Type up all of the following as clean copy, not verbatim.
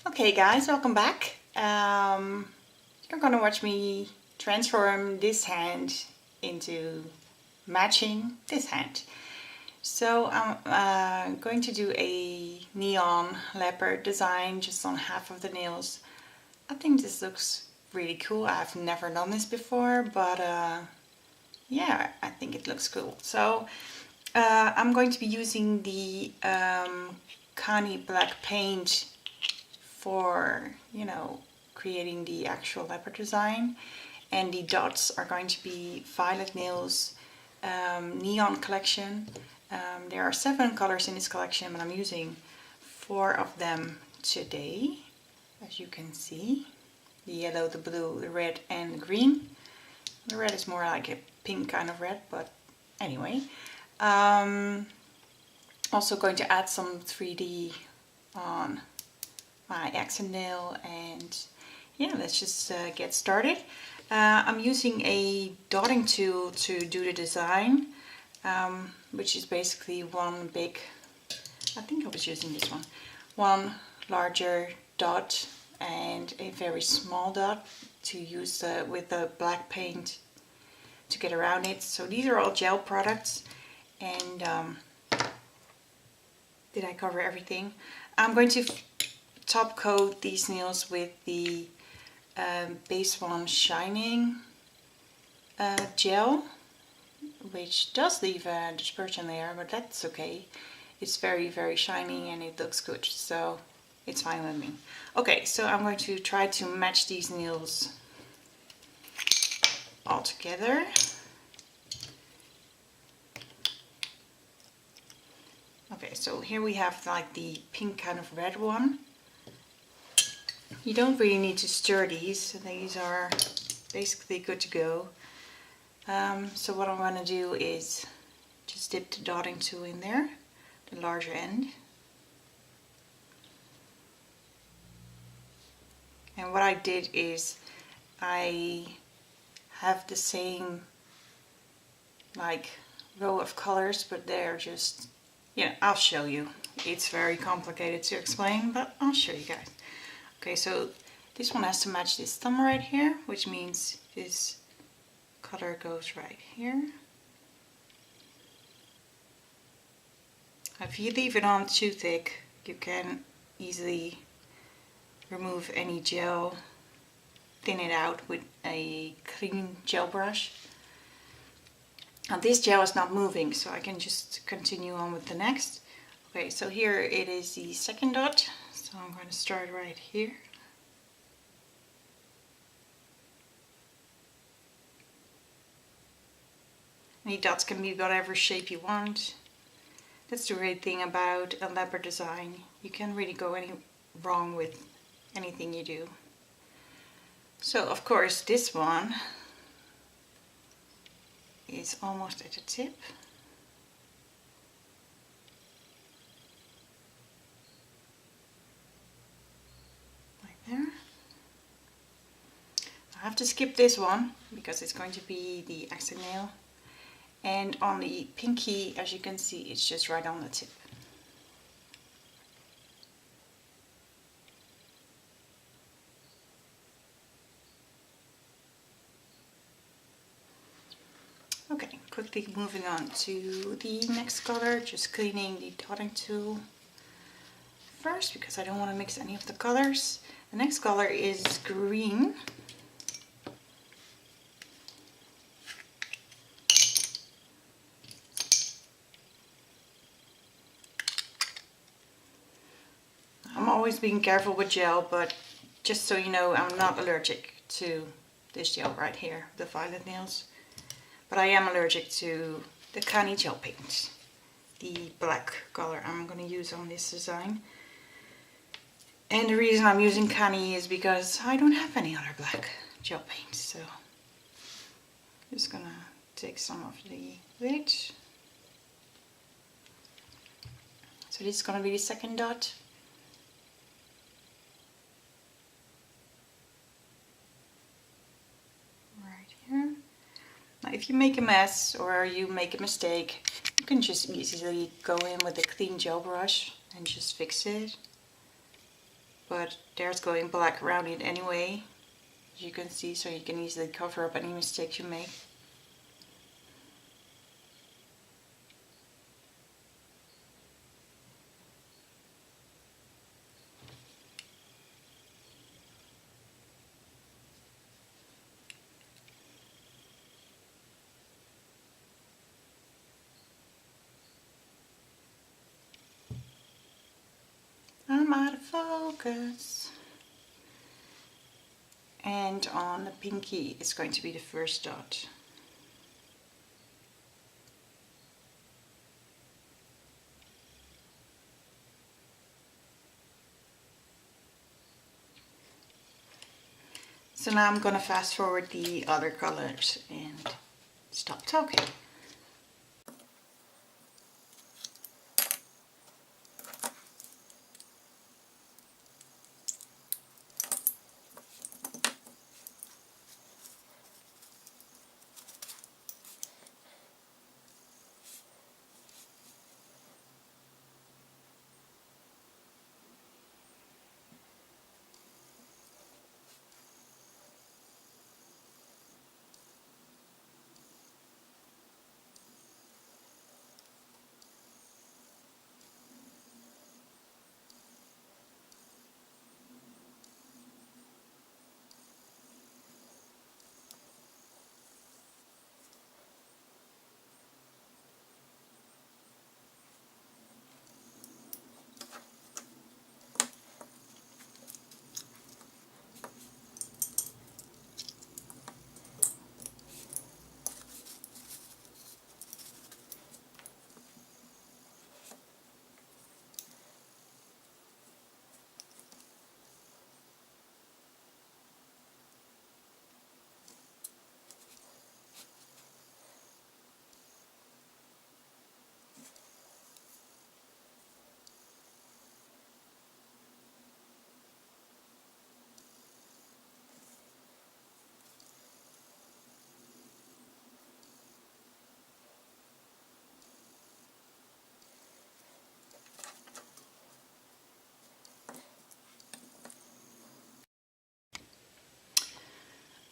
Okay guys, welcome back. You're gonna watch me transform this hand into matching this hand. So I'm going to do a neon leopard design just on half of the nails. I think this looks really cool. I've never done this before, but yeah, I think it looks cool. So I'm going to be using the Canni black paint for, creating the actual leopard design, and the dots are going to be Vylet nails neon collection. There are 7 colors in this collection, but I'm using 4 of them today, as you can see: the yellow, the blue, the red, and the green. The red is more like a pink kind of red, but anyway. Also going to add some 3D on my accent nail, and yeah, let's just get started. I'm using a dotting tool to do the design, which is basically one big, I think I was using this one larger dot and a very small dot to use with the black paint to get around it. So these are all gel products, and did I cover everything? I'm going to top coat these nails with the Base One Shining gel, which does leave a dispersion layer, but that's okay. It's very, very shiny and it looks good, so it's fine with me. Okay, so I'm going to try to match these nails all together. Okay, so here we have like the pink kind of red one. You don't really need to stir these are basically good to go. So what I'm going to do is just dip the dotting tool in there, the larger end. And what I did is I have the same like row of colors, but they're just, I'll show you. It's very complicated to explain, but I'll show you guys. Okay, so this one has to match this thumb right here, which means this color goes right here. If you leave it on too thick, you can easily remove any gel, thin it out with a clean gel brush. Now this gel is not moving, so I can just continue on with the next. Okay, so here it is the second dot. So I'm going to start right here. Any dots can be whatever shape you want. That's the great thing about a leopard design. You can't really go any wrong with anything you do. So of course this one is almost at the tip. There. I have to skip this one because it's going to be the accent nail, and on the pinky, as you can see, it's just right on the tip. Okay, quickly moving on to the next color, just cleaning the dotting tool first because I don't want to mix any of the colors. The next color is green. I'm always being careful with gel, but just so you know, I'm not allergic to this gel right here, the Vylet nails. But I am allergic to the Canni GelPaint, the black color I'm going to use on this design. And the reason I'm using Canni is because I don't have any other black gel paint, so I'm just gonna take some of the lid. So this is gonna be the second dot. Right here. Now if you make a mess or you make a mistake, you can just easily go in with a clean gel brush and just fix it. but there's going black around it anyway, as you can see, so you can easily cover up any mistakes you make. I'm out of focus. And on the pinky it's going to be the first dot. So now I'm gonna fast forward the other colors and stop talking.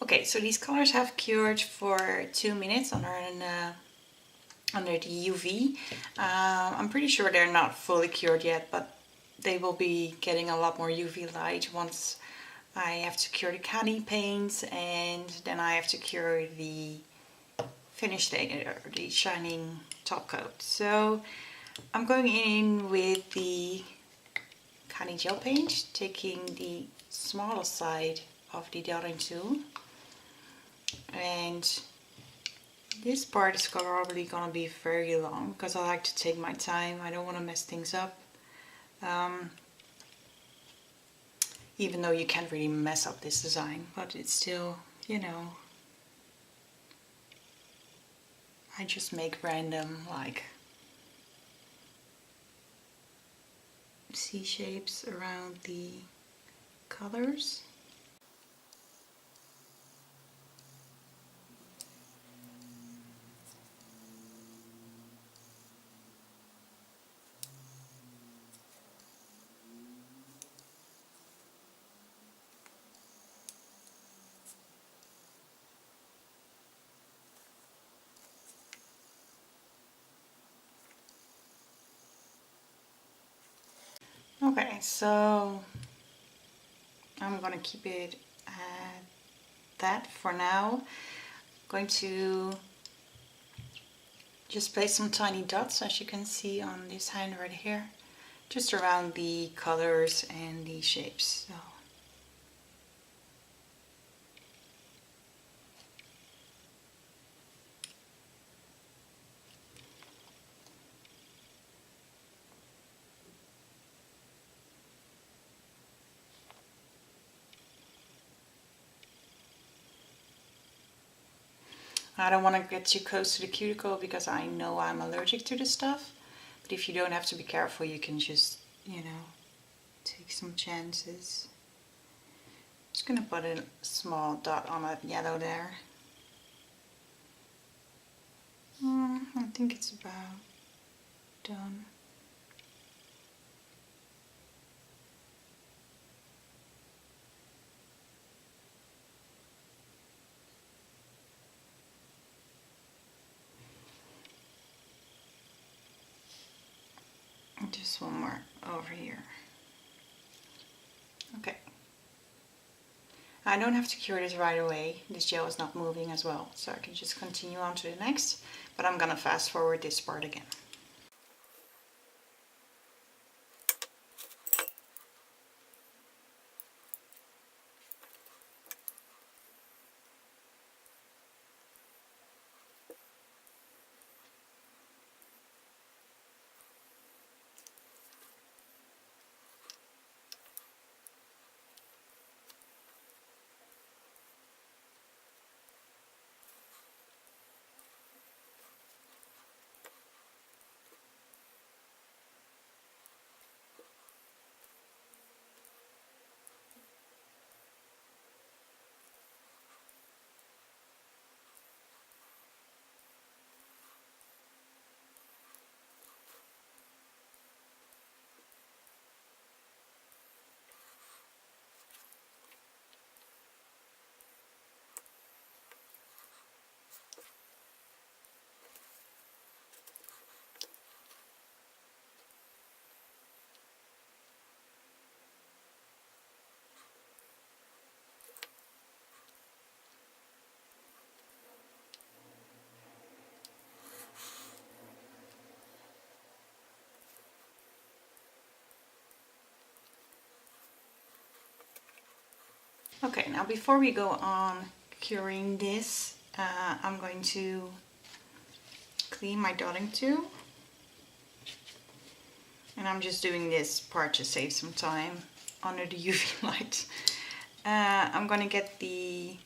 Okay, so these colors have cured for 2 minutes under the UV. I'm pretty sure they're not fully cured yet, but they will be getting a lot more UV light once I have to cure the Canni paints, and then I have to cure the finish layer, the shining top coat. So I'm going in with the Canni GelPaint, taking the smaller side of the delving tool. And this part is probably gonna be very long because I like to take my time. I don't want to mess things up. Even though you can't really mess up this design, but it's still, you know, I just make random like C shapes around the colors. Okay, so I'm gonna keep it at that for now. I'm going to just place some tiny dots, as you can see on this hand right here, just around the colors and the shapes. So. I don't want to get too close to the cuticle because I know I'm allergic to this stuff. But if you don't have to be careful, you can just, you know, take some chances. Just gonna put a small dot on that yellow there. I think it's about done. Just one more over here. Okay. I don't have to cure this right away. This gel is not moving as well, so I can just continue on to the next, but I'm gonna fast forward this part again. Okay, now before we go on curing this, I'm going to clean my dotting tool. And I'm just doing this part to save some time under the UV light. I'm going to get the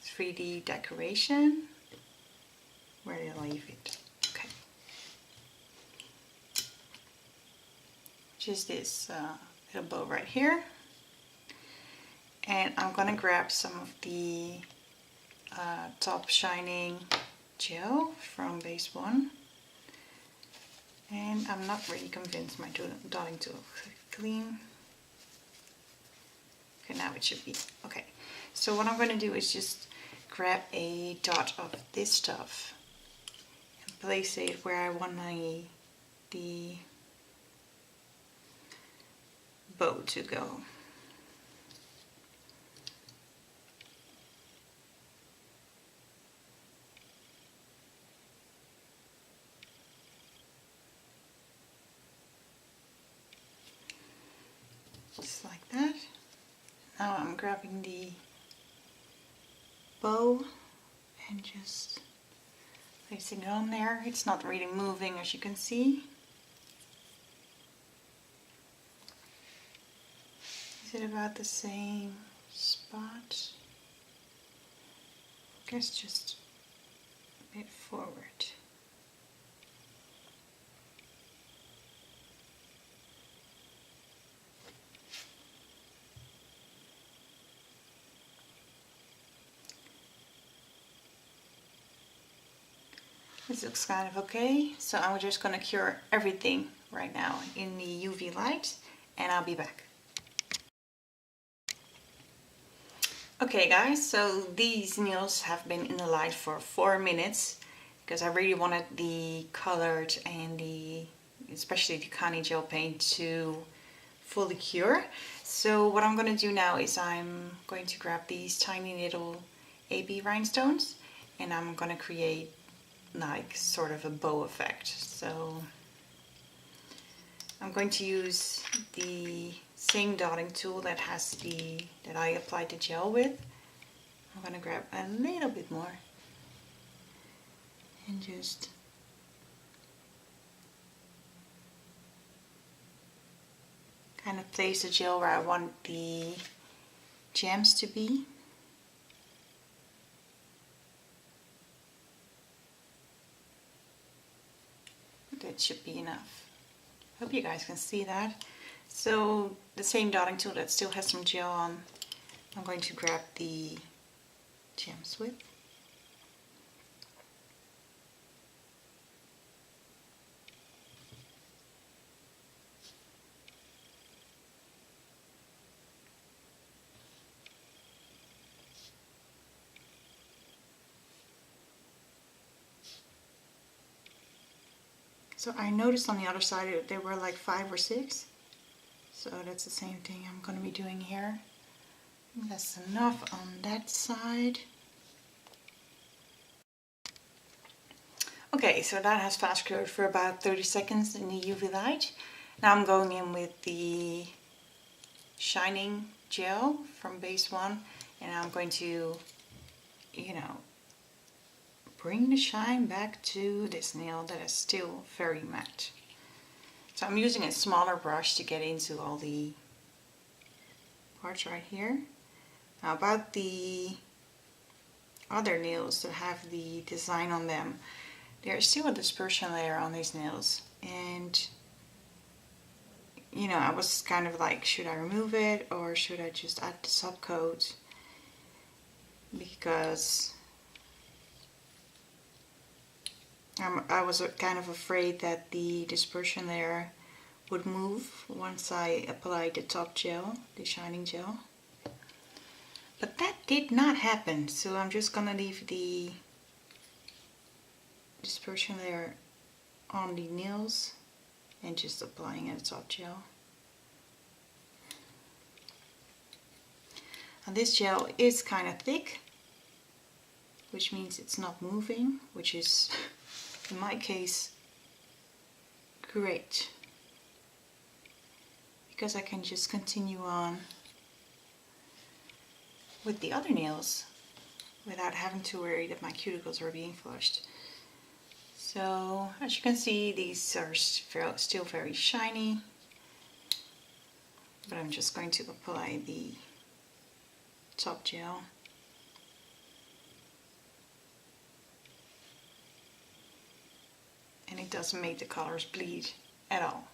3D decoration. Where did I leave it? Okay. Just this little bow right here. And I'm going to grab some of the top shining gel from base 1. And I'm not really convinced my dotting tool clean. Okay, now it should be. Okay, so what I'm going to do is just grab a dot of this stuff and place it where I want the bow to go. Just like that. Now I'm grabbing the bow and just placing it on there. It's not really moving, as you can see. Is it about the same spot? I guess just a bit forward. This looks kind of okay, so I'm just going to cure everything right now in the UV light, and I'll be back. Okay guys, so these nails have been in the light for 4 minutes because I really wanted the colored and especially the Canni gel paint to fully cure. So what I'm going to do now is I'm going to grab these tiny little AB rhinestones and I'm going to create like sort of a bow effect. So I'm going to use the same dotting tool that I applied the gel with. I'm going to grab a little bit more and just kind of place the gel where I want the gems to be. That should be enough. Hope you guys can see that. So the same dotting tool that still has some gel on, I'm going to grab the gems with. So I noticed on the other side that there were like 5 or 6. So that's the same thing I'm going to be doing here. That's enough on that side. Okay, so that has fast cured for about 30 seconds in the UV light. Now I'm going in with the shining gel from base 1, and I'm going to, you know, bring the shine back to this nail that is still very matte. So I'm using a smaller brush to get into all the parts right here. Now about the other nails that have the design on them, there's still a dispersion layer on these nails, and you know, I was kind of like, should I remove it or should I just add the top coat, because I was kind of afraid that the dispersion layer would move once I applied the top gel, the shining gel. But that did not happen, so I'm just gonna leave the dispersion layer on the nails and just applying a top gel. And this gel is kind of thick, which means it's not moving, which is in my case great, because I can just continue on with the other nails without having to worry that my cuticles are being flushed. So as you can see, these are still very shiny, but I'm just going to apply the top gel. And it doesn't make the colors bleed at all.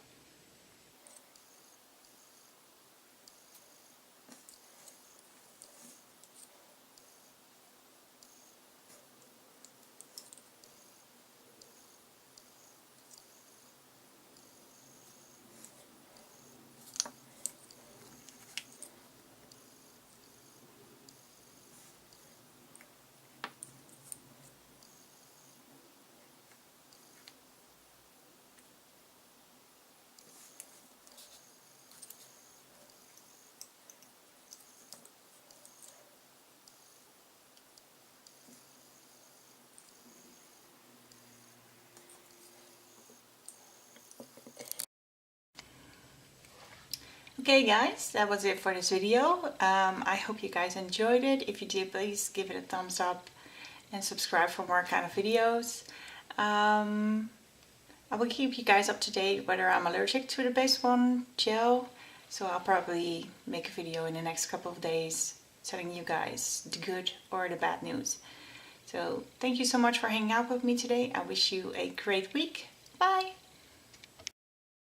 Okay guys, that was it for this video. I hope you guys enjoyed it. If you did, please give it a thumbs up and subscribe for more kind of videos. I will keep you guys up to date whether I'm allergic to the base 1 gel. So I'll probably make a video in the next couple of days telling you guys the good or the bad news. So thank you so much for hanging out with me today. I wish you a great week. Bye!